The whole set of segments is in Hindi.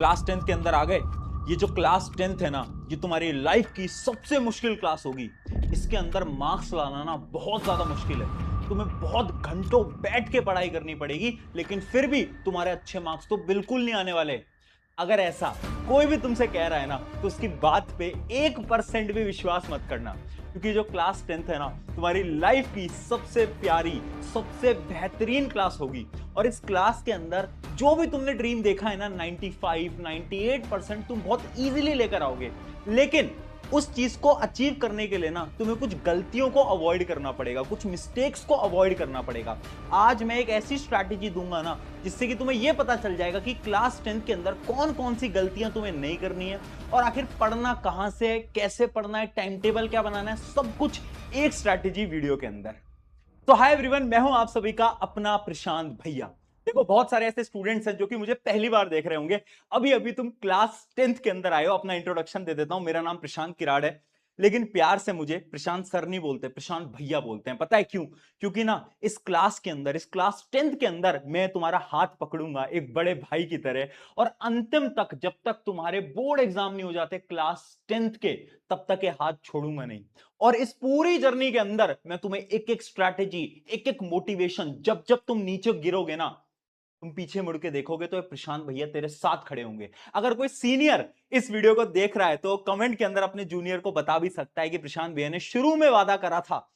क्लास टेंथ के अंदर आ गए। ये जो क्लास टेंथ है ना, ये तुम्हारी लाइफ की सबसे मुश्किल क्लास होगी। इसके अंदर मार्क्स लाना ना बहुत ज्यादा मुश्किल है। तुम्हें बहुत घंटों बैठ के पढ़ाई करनी पड़ेगी, लेकिन फिर भी तुम्हारे अच्छे मार्क्स तो बिल्कुल नहीं आने वाले। अगर ऐसा कोई भी तुमसे कह रहा है ना, तो उसकी बात पे 1% भी विश्वास मत करना। क्योंकि जो क्लास टेंथ है ना, तुम्हारी लाइफ की सबसे प्यारी, सबसे बेहतरीन क्लास होगी। और इस क्लास के अंदर जो भी तुमने ड्रीम देखा है ना, 95 98% तुम बहुत इजीली लेकर आओगे। लेकिन उस चीज को अचीव करने के लिए ना, तुम्हें कुछ गलतियों को अवॉइड करना पड़ेगा, कुछ मिस्टेक्स को अवॉइड करना पड़ेगा। आज मैं एक ऐसी स्ट्रैटेजी दूंगा ना, जिससे कि तुम्हें यह पता चल जाएगा कि क्लास टेंथ के अंदर कौन कौन सी गलतियां तुम्हें नहीं करनी है, और आखिर पढ़ना कहां से है, कैसे पढ़ना है, टाइम टेबल क्या बनाना है, सब कुछ एक स्ट्रैटेजी वीडियो के अंदर। तो हाय एवरीवन, मैं हूं आप सभी का अपना प्रशांत भैया। देखो, बहुत सारे ऐसे स्टूडेंट्स हैं जो कि मुझे पहली बार देख रहे होंगे। अभी अभी तुम क्लास टेंथ के अंदर आए हो। अपना इंट्रोडक्शन दे देता हूं। मेरा नाम प्रशांत किराड़ है, लेकिन प्यार से मुझे प्रशांत सर नहीं बोलते, प्रशांत भैया बोलते हैं। पता है क्यों? क्योंकि ना, इस क्लास के अंदर, इस क्लास टेंथ के अंदर मैं तुम्हारा हाथ पकड़ूंगा एक बड़े भाई की तरह, और अंतिम तक, जब तक तुम्हारे बोर्ड एग्जाम नहीं हो जाते क्लास टेंथ के, तब तक ये हाथ छोड़ूंगा नहीं। और इस पूरी जर्नी के अंदर मैं तुम्हें एक एक स्ट्रैटेजी, एक एक मोटिवेशन, जब जब तुम नीचे गिरोगे ना, तुम पीछे मुड़ के देखोगे तो ये प्रशांत भैया तेरे साथ खड़े होंगे। अगर कोई सीनियर इस वीडियो को देख रहा है, तो कमेंट के अंदर अपने जूनियर को बता भी सकता है कि प्रशांत भैया ने शुरू में वादा करा था,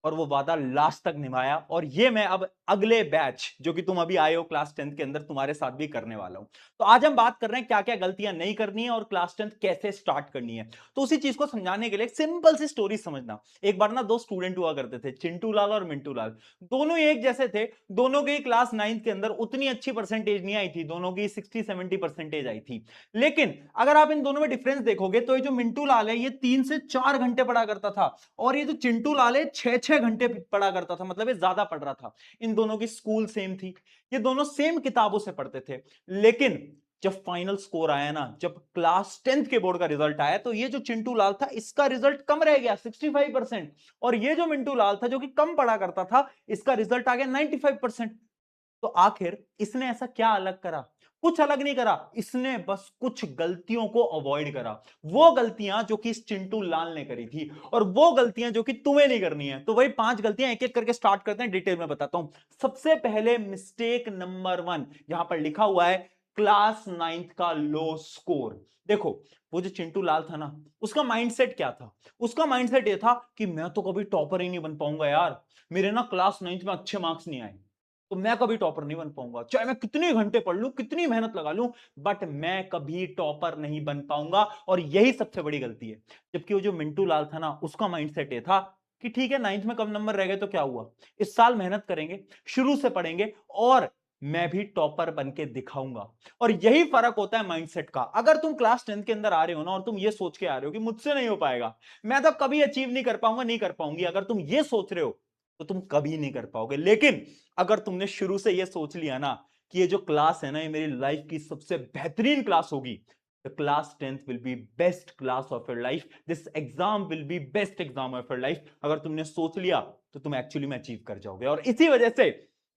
और वो वादा लास्ट तक निभाया। और ये मैं अब अगले बैच, जो कि तुम अभी आए हो क्लास टेंथ के अंदर, तुम्हारे साथ भी करने वाला हूं। तो आज हम बात कर रहे हैं क्या क्या गलतियां नहीं करनी है और क्लास टेंथ कैसे स्टार्ट करनी है। तो उसी चीज को समझाने के लिए एक सिंपल सी स्टोरी समझना। एक बार ना, दो स्टूडेंट हुआ करते थे, चिंटू लाल और मिंटू लाल। दोनों ही एक जैसे थे। दोनों की क्लास नाइन्थ के अंदर उतनी अच्छी परसेंटेज नहीं आई थी, दोनों की 60 70% आई थी। लेकिन अगर आप इन दोनों में डिफरेंस देखोगे, तो ये जो मिंटू लाल है, ये 3 से 4 घंटे पढ़ा करता था, और ये जो चिंटू लाल है 6 6 घंटे पढ़ा करता था। मतलब ये ज्यादा पढ़ रहा था। इन दोनों की स्कूल सेम थी, ये दोनों सेम किताबों से पढ़ते थे। लेकिन जब फाइनल स्कोर आया ना, जब क्लास टेंथ के बोर्ड का रिजल्ट आया, तो ये जो चिंटू लाल था, इसका रिजल्ट कम रह गया 65%। और ये जो मिंटू लाल था, जो कि कम पढ़ा करता था, इसका रिजल्ट आ गया 95%। तो आखिर इसने ऐसा क्या अलग करा? कुछ अलग नहीं करा, इसने बस कुछ गलतियों को अवॉइड करा। वो गलतियां जो कि इस चिंटू लाल ने करी थी, और वो गलतियां जो कि तुम्हें नहीं करनी है। तो वही 5 गलतियां एक एक करके स्टार्ट करते हैं, डिटेल में बताता हूं। सबसे पहले मिस्टेक नंबर 1, यहां पर लिखा हुआ है क्लास नाइन्थ का लो स्कोर। देखो, वो जो चिंटू लाल था ना, उसका माइंडसेट क्या था? उसका माइंडसेट ये था कि मैं तो कभी टॉपर ही नहीं बन पाऊंगा यार, मेरे ना क्लास नाइन्थ में अच्छे मार्क्स नहीं आए, तो मैं कभी टॉपर नहीं बन पाऊंगा। चाहे मैं कितने घंटे पढ़ लूं, कितनी मेहनत लगा लूं, बट मैं कभी टॉपर नहीं बन पाऊंगा। और यही सबसे बड़ी गलती है। जबकि वो जो मिंटू लाल था ना, उसका माइंडसेट ये था कि ठीक है, नाइन्थ में कम नंबर रह गए तो क्या हुआ, इस साल मेहनत करेंगे, शुरू से पढ़ेंगे, और मैं भी टॉपर बन के दिखाऊंगा। और यही फर्क होता है माइंडसेट का। अगर तुम क्लास टेंथ के अंदर आ रहे हो ना, और तुम ये सोच के आ रहे हो कि मुझसे नहीं हो पाएगा, मैं तो कभी अचीव नहीं कर पाऊंगा, नहीं कर पाऊंगी, अगर तुम ये सोच रहे हो, तो तुम कभी नहीं कर पाओगे। लेकिन अगर तुमने शुरू से यह सोच लिया ना कि ये जो क्लास है ना, ये मेरी लाइफ की सबसे बेहतरीन क्लास होगी, the class tenth will be best class of your life, this exam will be best exam of your life, अगर तुमने सोच लिया, तो तुम एक्चुअली में अचीव कर जाओगे। और इसी वजह से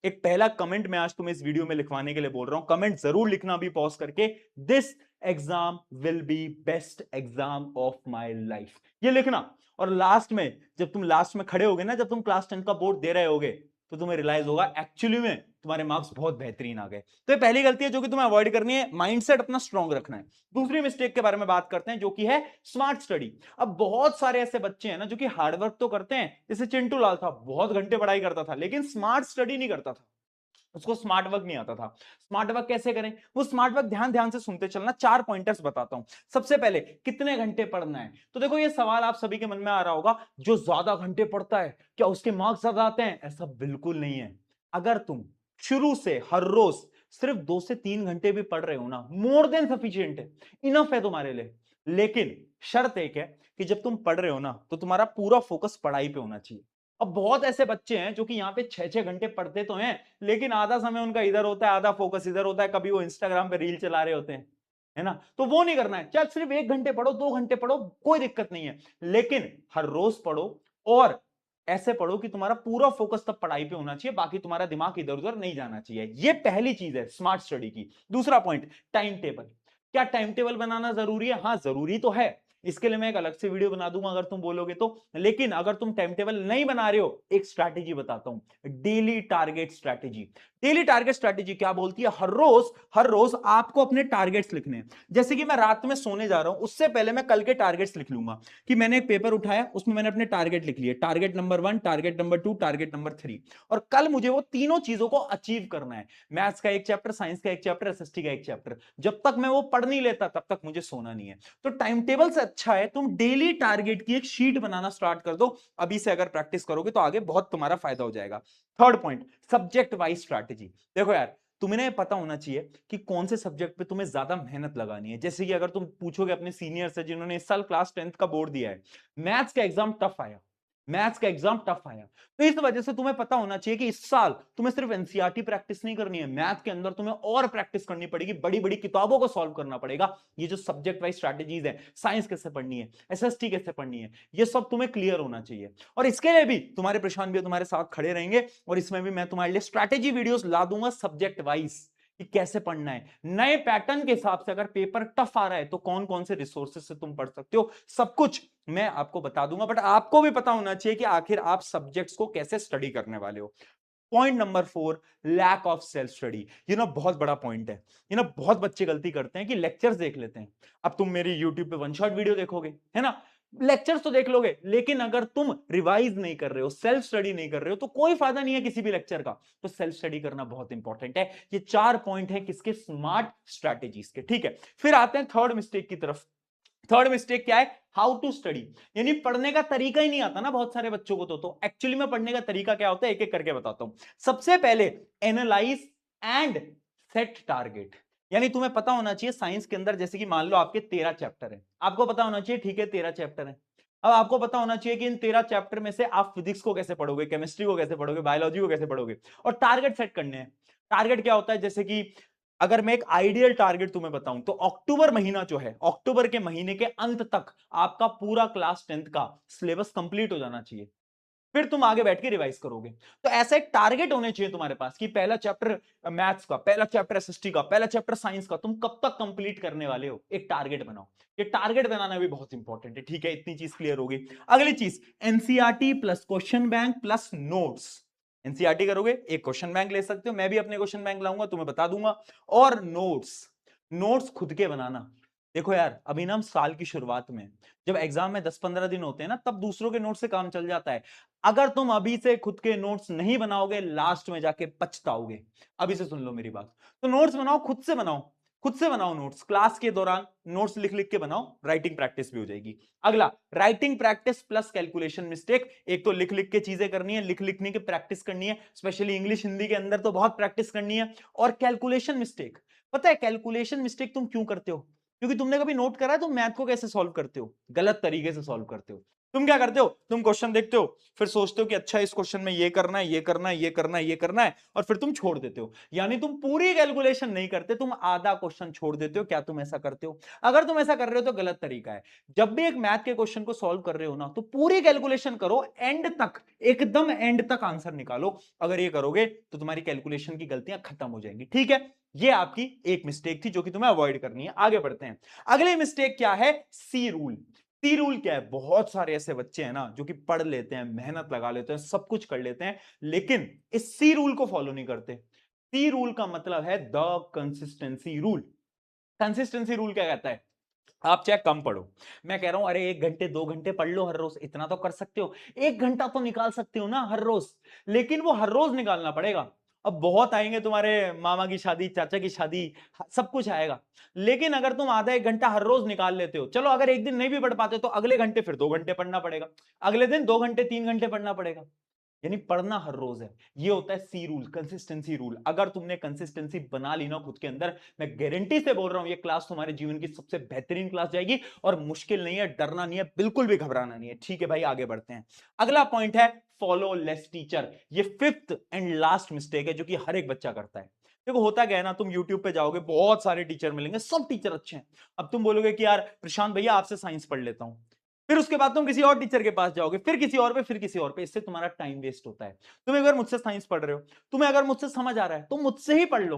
एक पहला कमेंट मैं आज तुम्हें इस वीडियो में लिखवाने के लिए बोल रहा हूं। कमेंट जरूर लिखना भी पॉज करके, this exam will be best exam of my life, ये लिखना। और लास्ट में, जब तुम लास्ट में खड़े होगे ना, जब तुम क्लास 10 का बोर्ड दे रहे होगे, तो तुम्हें रियलाइज होगा एक्चुअली में तुम्हारे मार्क्स बहुत बेहतरीन आ गए। तो ये पहली गलती है जो कि तुम्हें अवॉइड करनी है, माइंडसेट अपना स्ट्रांग रखना है। दूसरी मिस्टेक के बारे में बात करते हैं, जो कि है स्मार्ट स्टडी। अब बहुत सारे ऐसे बच्चे हैं ना, जो कि हार्डवर्क तो करते हैं, जैसे चिंटू लाल था, बहुत घंटे पढ़ाई करता था, लेकिन स्मार्ट स्टडी नहीं करता था, उसको स्मार्ट वर्क नहीं आता था। स्मार्ट वर्क कैसे करें? वो स्मार्ट वर्क ध्यान ध्यान से सुनते चलना। 4 पॉइंटर्स बताता हूं। सबसे पहले, कितने घंटे पढ़ना है? तो देखो, ये सवाल आप सभी के मन में आ रहा होगा, जो ज्यादा घंटे पढ़ता है क्या उसके मार्क्स ज्यादा आते हैं? ऐसा बिल्कुल नहीं है। अगर तुम शुरू से हर रोज सिर्फ 2 से 3 घंटे भी पढ़ रहे हो ना, मोर देन सफिशियंट है, इनफ है तुम्हारे लिए। लेकिन शर्त एक है कि जब तुम पढ़ रहे हो ना, तो तुम्हारा पूरा फोकस पढ़ाई पे होना चाहिए। अब बहुत ऐसे बच्चे हैं जो कि यहाँ पे 6 6 घंटे पढ़ते तो हैं, लेकिन आधा समय उनका इधर होता है, आधा फोकस इधर होता है, कभी वो इंस्टाग्राम पे रील चला रहे होते हैं, है ना? तो वो नहीं करना है। चल, सिर्फ 1 घंटे पढ़ो, 2 घंटे पढ़ो, कोई दिक्कत नहीं है, लेकिन हर रोज पढ़ो। और ऐसे पढ़ो कि तुम्हारा पूरा फोकस तब पढ़ाई पे होना चाहिए, बाकी तुम्हारा दिमाग इधर उधर नहीं जाना चाहिए। ये पहली चीज है स्मार्ट स्टडी की। दूसरा पॉइंट, टाइम टेबल। क्या टाइम टेबल बनाना जरूरी है? हाँ जरूरी तो है, इसके लिए मैं एक अलग से वीडियो बना दूंगा अगर तुम बोलोगे तो। लेकिन अगर तुम टाइम टेबल नहीं बना रहे हो, एक स्ट्रैटेजी बताता हूं, daily target strategy. Daily target strategy क्या बोलती है? हर रोज आपको अपने टारगेट्स लिखने हैं। जैसे कि मैं रात में सोने जा रहा हूं, उससे पहले मैं कल के टारगेट्स लिख लूंगा कि मैंने एक पेपर उठाया, उसमें मैंने अपने टारगेट लिख लिए, target number 1, target number 2, target number 3, और कल मुझे वो तीनों चीजों को अचीव करना है। मैथ्स का एक चैप्टर, साइंस का एक चैप्टर, एसएसटी का एक चैप्टर। जब तक मैं वो पढ़ नहीं लेता तब तक मुझे सोना नहीं है। तो टाइम टेबल से अच्छा है तुम डेली टारगेट की एक शीट बनाना स्टार्ट कर दो। अभी से अगर प्रैक्टिस करोगे तो आगे बहुत तुम्हारा फायदा हो जाएगा। Third point, subject wise strategy. देखो यार, तुम्हें पता होना चाहिए कि कौन से सब्जेक्ट पे तुम्हें ज्यादा मेहनत लगानी है। जैसे कि अगर तुम पूछोगे अपने सीनियर से जिन्होंने इस साल क्लास 10th का बोर्ड दिया है, मैथ्स का एग्जाम टफ आया, मैथ्स का एग्जाम टफ आया, तो इस वजह से तुम्हें पता होना चाहिए कि इस साल तुम्हें सिर्फ एनसीईआरटी प्रैक्टिस नहीं करनी है, मैथ के अंदर तुम्हें और प्रैक्टिस करनी पड़ेगी, बड़ी बड़ी किताबों को सॉल्व करना पड़ेगा। ये जो सब्जेक्ट वाइज स्ट्रैटेजीज है, साइंस कैसे पढ़नी है, एसएसटी कैसे पढ़नी है, ये सब तुम्हें क्लियर होना चाहिए। और इसके लिए भी तुम्हारे प्रशांत भी तुम्हारे साथ खड़े रहेंगे, और इसमें भी मैं तुम्हारे लिए स्ट्रैटेजी वीडियोस ला दूंगा सब्जेक्ट वाइज कि कैसे पढ़ना है। नए पैटर्न के हिसाब से अगर पेपर टफ आ रहा है तो कौन कौन से रिसोर्सेज से तुम पढ़ सकते हो, सब कुछ मैं आपको बता दूंगा। बट आपको भी पता होना चाहिए कि आखिर आप सब्जेक्ट्स को कैसे स्टडी करने वाले हो। Point number 4, lack of self study. ये ना बहुत बड़ा पॉइंट है। ये ना बहुत बच्चे गलती करते हैं कि लेक्चर्स देख लेते हैं। अब तुम मेरी यूट्यूब पे वन शॉट वीडियो देखोगे, है ना, लेक्चर्स तो देख लोगे, लेकिन अगर तुम रिवाइज नहीं कर रहे हो, सेल्फ स्टडी नहीं कर रहे हो, तो कोई फायदा नहीं है किसी भी लेक्चर का। तो सेल्फ स्टडी करना बहुत इंपॉर्टेंट है। ये 4 पॉइंट है किसके? स्मार्ट स्ट्रैटेजीज के। ठीक है, फिर आते हैं थर्ड मिस्टेक की तरफ। थर्ड मिस्टेक क्या है? How to study. यानी पढ़ने का तरीका ही नहीं आता ना बहुत सारे बच्चों को। तो एक्चुअली में पढ़ने का तरीका क्या होता है, एक एक करके बताता हूं। सबसे पहले एनालाइज एंड सेट टारगेट। यानी तुम्हें पता होना चाहिए साइंस के अंदर, जैसे कि मान लो आपके 13 चैप्टर है, आपको पता होना चाहिए, ठीक है 13 चैप्टर है। अब आपको पता होना चाहिए कि इन 13 चैप्टर में से आप फिजिक्स को कैसे पढ़ोगे, केमिस्ट्री को कैसे पढ़ोगे, बायोलॉजी को कैसे पढ़ोगे, और टारगेट सेट करने हैं। टारगेट क्या होता है? जैसे कि अगर मैं एक आइडियल टारगेट तुम्हें बताऊं तो अक्टूबर महीना जो है, अक्टूबर के महीने के अंत तक आपका पूरा क्लास 10th का सिलेबस कंप्लीट हो जाना चाहिए। फिर तुम आगे बैठ के रिवाइज करोगे। तो ऐसा एक टारगेट होने चाहिए तुम्हारे पास कि पहला चैप्टर मैथ्स का, पहला चैप्टर एसएसटी का, पहला चैप्टर साइंस का तुम कब तक कंप्लीट करने वाले हो, एक टारगेट बनाओ। ये टारगेट बनाना भी बहुत इंपॉर्टेंट है। ठीक है, इतनी चीज क्लियर होगी। अगली चीज, NCERT plus question bank plus notes. NCERT करोगे, एक क्वेश्चन बैंक ले सकते हो, मैं भी अपने क्वेश्चन बैंक लाऊंगा, तुम्हें बता दूंगा। और नोट्स, नोट्स खुद के बनाना। देखो यार, अभी ना हम साल की शुरुआत में, जब एग्जाम में 10-15 दिन होते हैं ना, तब दूसरों के नोट से काम चल जाता है। अगर तुम अभी से खुद के नोट्स नहीं बनाओगे, लास्ट में जाके पछताओगे। अभी से सुन लो मेरी बात। तो नोट्स बनाओ, खुद से बनाओ, खुद से बनाओ नोट्स। क्लास के दौरान नोट्स लिख लिख के बनाओ, राइटिंग प्रैक्टिस भी हो जाएगी। अगला, writing practice plus calculation mistake. एक तो लिख लिख के चीजें करनी है, लिख लिखने की प्रैक्टिस करनी है, स्पेशली इंग्लिश हिंदी के अंदर तो बहुत प्रैक्टिस करनी है। और कैलकुलेशन मिस्टेक, पता है कैलकुलेशन मिस्टेक तुम क्यों करते हो? क्योंकि तुमने कभी नोट करा है तुम मैथ को कैसे सॉल्व करते हो? गलत तरीके से सॉल्व करते हो। तुम क्या करते हो? तुम क्वेश्चन देखते हो, फिर सोचते हो कि अच्छा इस क्वेश्चन में ये करना है, ये करना है, ये करना है, ये करना है, और फिर तुम छोड़ देते हो। यानी तुम पूरी कैलकुलेशन नहीं करते, तुम आधा क्वेश्चन छोड़ देते हो। क्या तुम ऐसा करते हो? अगर तुम ऐसा कर रहे हो तो गलत तरीका है। जब भी एक मैथ के क्वेश्चन को सॉल्व कर रहे हो ना, तो पूरी कैलकुलेशन करो, एंड तक, एकदम एंड तक आंसर निकालो। अगर ये करोगे तो तुम्हारी कैलकुलेशन की गलतियां खत्म हो जाएंगी। ठीक है, ये आपकी एक मिस्टेक थी जो कि तुम्हें अवॉइड करनी है। आगे बढ़ते हैं। अगली मिस्टेक क्या है? सी रूल। सी रूल क्या है? बहुत सारे ऐसे बच्चे हैं ना जो कि पढ़ लेते हैं, मेहनत लगा लेते हैं, सब कुछ कर लेते हैं, लेकिन इस सी रूल को फॉलो नहीं करते। सी रूल का मतलब है the consistency rule. Consistency rule क्या कहता है? आप चाहे कम पढ़ो, मैं कह रहा हूं अरे 1 घंटे 2 घंटे पढ़ लो हर रोज, इतना तो कर सकते हो, 1 घंटा तो निकाल सकते हो ना हर रोज, लेकिन वो हर रोज निकालना पड़ेगा। अब बहुत आएंगे तुम्हारे मामा की शादी, चाचा की शादी, सब कुछ आएगा, लेकिन अगर तुम आधा 1 घंटा हर रोज निकाल लेते हो, चलो अगर एक दिन नहीं भी पढ़ पाते तो अगले घंटे फिर 2 घंटे पढ़ना पड़ेगा, अगले दिन 2 घंटे 3 घंटे पढ़ना पड़ेगा। यानी पढ़ना हर रोज है। ये होता है सी रूल, कंसिस्टेंसी रूल। अगर तुमने कंसिस्टेंसी बना ली ना खुद के अंदर, मैं गारंटी से बोल रहा हूं ये क्लास तुम्हारे जीवन की सबसे बेहतरीन क्लास जाएगी। और मुश्किल नहीं है, डरना नहीं है, बिल्कुल भी घबराना नहीं है। ठीक है भाई, आगे बढ़ते हैं। अगला पॉइंट है फॉलो लेस टीचर। ये फिफ्थ एंड लास्ट मिस्टेक है जो कि हर एक बच्चा करता है। देखो होता क्या है ना, तुम YouTube पे जाओगे, बहुत सारे टीचर मिलेंगे, सब टीचर अच्छे हैं। अब तुम बोलोगे कि यार प्रशांत भैया आपसे साइंस पढ़ लेता हूं, फिर उसके बाद तुम किसी और टीचर के पास जाओगे, फिर किसी और पे, फिर किसी और पे, इससे तुम्हारा टाइम वेस्ट होता है। तुम अगर मुझसे साइंस पढ़ रहे हो, तुम्हें अगर मुझसे समझ आ रहा है तो मुझसे ही पढ़ लो।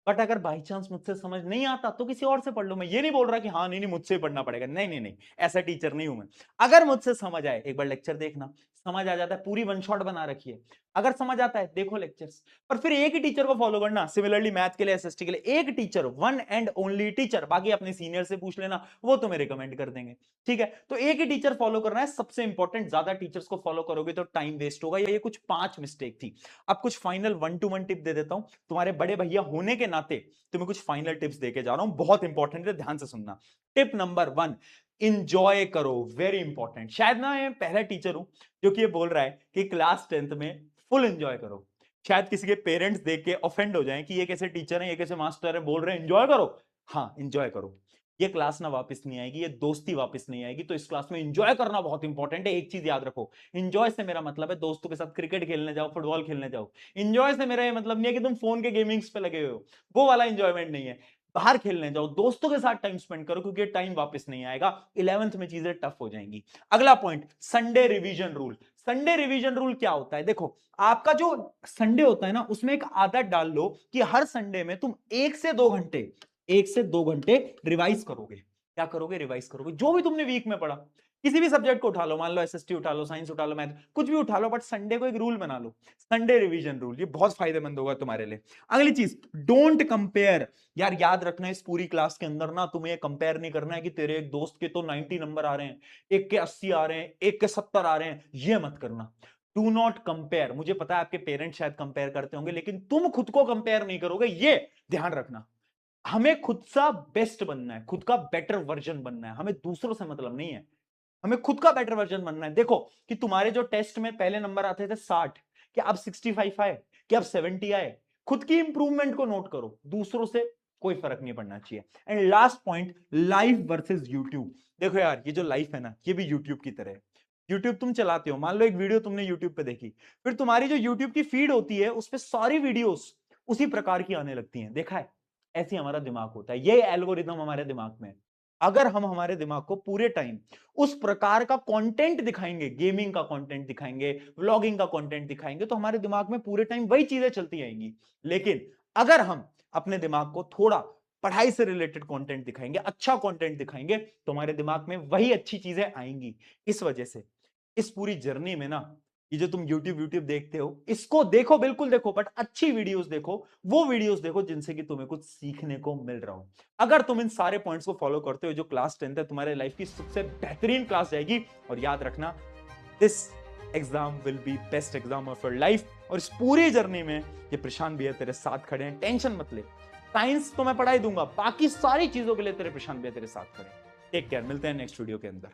बट अगर बाई चांस मुझसे समझ नहीं आता तो किसी और से पढ़ लो। मैं ये नहीं बोल रहा कि हाँ नहीं नहीं मुझसे ही पढ़ना पड़ेगा, नहीं नहीं नहीं, ऐसा टीचर नहीं हूं मैं। अगर मुझसे समझ आए, एक बार लेक्चर देखना, समझ आ जाता है, पूरी वन शॉट बना रखी है, अगर समझ आता है देखो लेक्चर्स, पर फिर एक ही टीचर को फॉलो करना। सिमिलरली मैथ के लिए, एसएसटी के लिए एक teacher, one and only teacher, बाकी अपने सीनियर से पूछ लेना, वो तुम्हें रिकमेंड कर देंगे। ठीक है, तो एक ही टीचर फॉलो करना है, सबसे इंपॉर्टेंट। ज्यादा टीचर्स को फॉलो करोगे तो टाइम वेस्ट होगा। ये कुछ 5 मिस्टेक थी। अब कुछ फाइनल 1 to 1 टिप दे देता हूं, तुम्हारे बड़े भैया होने के नाते तुम्हें कुछ फाइनल टिप्स देके जा रहा हूं, बहुत इंपॉर्टेंट है, ध्यान से सुनना। टिप नंबर 1, इंजॉय करो, वेरी इंपॉर्टेंट। शायद ना मैं पहला टीचर हूं जो कि ये बोल रहा है कि क्लास 10th में फुल एंजॉय करो। शायद किसी के पेरेंट्स देख के ऑफेंड हो जाएं कि ये कैसे टीचर है, ये कैसे मास्टर है, बोल रहे हैं एंजॉय करो। हाँ, एंजॉय करो। ये क्लास ना वापस नहीं आएगी, ये दोस्ती वापस नहीं आएगी, तो इस क्लास में एंजॉय करना बहुत इंपॉर्टेंट है। एक चीज याद रखो, एंजॉय से मेरा मतलब है दोस्तों के साथ क्रिकेट खेलने जाओ, फुटबॉल खेलने जाओ। एंजॉय से मेरा ये मतलब नहीं है कि तुम फोन के गेमिंग्स पे लगे हुए हो, वो वाला एंजॉयमेंट नहीं है। बाहर खेलने जाओ, दोस्तों के साथ टाइम स्पेंड करो, क्योंकि टाइम वापस नहीं आएगा। 11th में चीजें टफ हो जाएंगी। अगला point, Sunday revision rule. Sunday revision rule क्या होता है? देखो, आपका जो संडे होता है ना, उसमें एक आदत डाल लो कि हर संडे में तुम 1 से 2 घंटे, 1 से 2 घंटे रिवाइज करोगे। क्या करोगे? रिवाइज करोगे जो भी तुमने वीक में पढ़ा। किसी भी सब्जेक्ट को उठा लो, मान लो एसएसटी उठा लो, साइंस उठा लो, मैथ, कुछ भी उठा लो, बट संडे को एक रूल बना लो, संडे रिवीजन रूल। ये बहुत फायदेमंद होगा तुम्हारे लिए। अगली चीज, डोंट कंपेयर। यार याद रखना, इस पूरी क्लास के अंदर ना तुम्हें कंपेयर नहीं करना है कि तेरे एक दोस्त के तो 90 नंबर आ रहे हैं, एक के 80 आ रहे हैं, एक के 70 आ रहे हैं, ये मत करना। Do not compare. मुझे पता है आपके पेरेंट्स शायद कंपेयर करते होंगे, लेकिन तुम खुद को कंपेयर नहीं करोगे, ये ध्यान रखना। हमें खुद सा बेस्ट बनना है, खुद का बेटर वर्जन बनना है, हमें दूसरों से मतलब नहीं है, हमें खुद का बेटर वर्जन बनना है। देखो कि तुम्हारे जो टेस्ट में पहले नंबर आते थे 60, कि अब 65 आए, कि अब 70 आए। खुद की इंप्रूवमेंट को नोट करो, दूसरों से कोई फर्क नहीं पड़ना चाहिए। And last point, life versus YouTube. देखो यार, ये जो लाइफ है ना, ये भी यूट्यूब की तरह है। यूट्यूब तुम चलाते हो, मान लो एक वीडियो तुमने यूट्यूब पे देखी, फिर तुम्हारी जो यूट्यूब की फीड होती है उस पर सारी वीडियोस उसी प्रकार की आने लगती हैं। देखा है? ऐसे हमारा दिमाग होता है, ये एल्गोरिदम हमारे दिमाग में है। अगर हम हमारे दिमाग को पूरे टाइम उस प्रकार का कंटेंट दिखाएंगे, गेमिंग का कंटेंट दिखाएंगे, व्लॉगिंग का कंटेंट दिखाएंगे, तो हमारे दिमाग में पूरे टाइम वही चीजें चलती आएंगी। लेकिन अगर हम अपने दिमाग को थोड़ा पढ़ाई से रिलेटेड कंटेंट दिखाएंगे, अच्छा कंटेंट दिखाएंगे, तो हमारे दिमाग में वही अच्छी चीजें आएंगी। इस वजह से इस पूरी जर्नी में ना, ये जो तुम यूट्यूब देखते हो, इसको देखो, बिल्कुल देखो, बट अच्छी वीडियोस देखो, वो वीडियोस देखो जिनसे कि तुम्हें कुछ सीखने को मिल रहा हो। अगर तुम इन सारे पॉइंट्स को फॉलो करते हो, जो क्लास 10th है तुम्हारे लाइफ की सबसे बेहतरीन क्लास जाएगी। और याद रखना, this exam will be best exam of your life. और इस पूरी जर्नी में ये प्रशांत भैया तेरे साथ खड़े हैं, टेंशन मत ले। साइंस तो मैं पढ़ाई दूंगा, बाकी सारी चीजों के लिए तेरे प्रशांत भैया तेरे साथ खड़े हैं। टेक केयर, मिलते हैं नेक्स्ट वीडियो के अंदर।